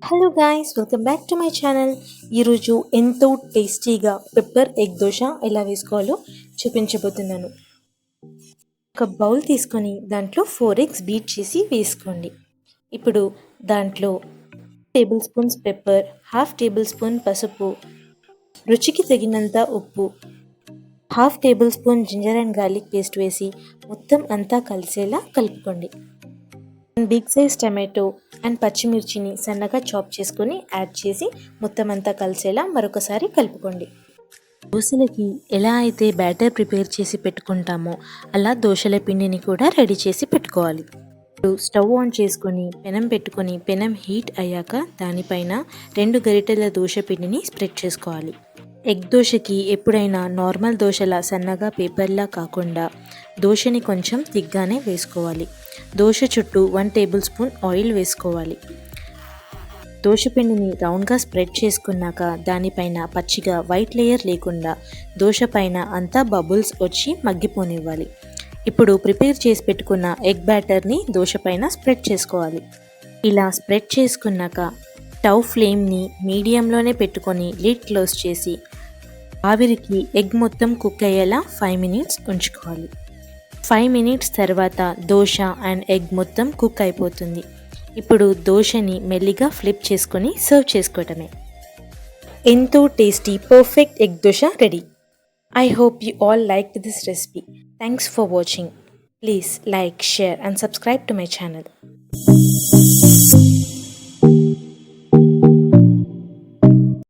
Hello guys, welcome back to my channel. ఈరోజు ఎంతో టేస్టీగా పెప్పర్ ఎగ్ దోశ ఎలా వేసుకోవాలో చూపించబోతున్నాను. ఒక బౌల్ తీసుకొని దాంట్లో 4 ఎగ్స్ బీట్ చేసి వేసుకోండి. ఇప్పుడు దాంట్లో tablespoons pepper, half tablespoon పసుపు, రుచికి తగినంత ఉప్పు, half tablespoon ginger and garlic paste వేసి మొత్తం అంతా కలిసేలా కలుపుకోండి. బిగ్ సైజ్ టమాటో అండ్ పచ్చిమిర్చిని సన్నగా చాప్ చేసుకొని యాడ్ చేసి మొత్తం అంతా కలిసేలా మరొకసారి కలుపుకోండి. దోశలకి ఎలా అయితే బ్యాటర్ ప్రిపేర్ చేసి పెట్టుకుంటామో అలా దోశల పిండిని కూడా రెడీ చేసి పెట్టుకోవాలి. స్టవ్ ఆన్ చేసుకొని పెనం పెట్టుకొని పెనం హీట్ అయ్యాక దానిపైన 2 గరిటెల దోశ పిండిని స్ప్రెడ్ చేసుకోవాలి. ఎగ్ దోశకి ఎప్పుడైనా నార్మల్ దోశలా సన్నగా పేపర్లా కాకుండా దోశని కొంచెం తిగ్గానే వేసుకోవాలి. దోశ చుట్టూ 1 టేబుల్ స్పూన్ ఆయిల్ వేసుకోవాలి. దోశ పిండిని రౌండ్గా స్ప్రెడ్ చేసుకున్నాక దానిపైన పచ్చిగా వైట్ లేయర్ లేకుండా దోశ పైన అంతా బబుల్స్ వచ్చి మగ్గిపోనివ్వాలి. ఇప్పుడు ప్రిపేర్ చేసి పెట్టుకున్న ఎగ్ బ్యాటర్ని దోశ పైన స్ప్రెడ్ చేసుకోవాలి. ఇలా స్ప్రెడ్ చేసుకున్నాక స్టవ్ ఫ్లేమ్ని మీడియంలోనే పెట్టుకొని లిడ్ క్లోజ్ చేసి ఆవిరికి ఎగ్ మొత్తం కుక్ అయ్యేలా 5 మినిట్స్ ఉంచుకోవాలి. 5 మినిట్స్ తర్వాత దోశ అండ్ ఎగ్ మొత్తం కుక్ అయిపోతుంది. ఇప్పుడు దోశని మెల్లిగా ఫ్లిప్ చేసుకొని సర్వ్ చేసుకోవటమే. ఎంతో tasty perfect egg dosa ready. I hope you all liked this recipe. Thanks for watching. Please like, share and subscribe to my channel.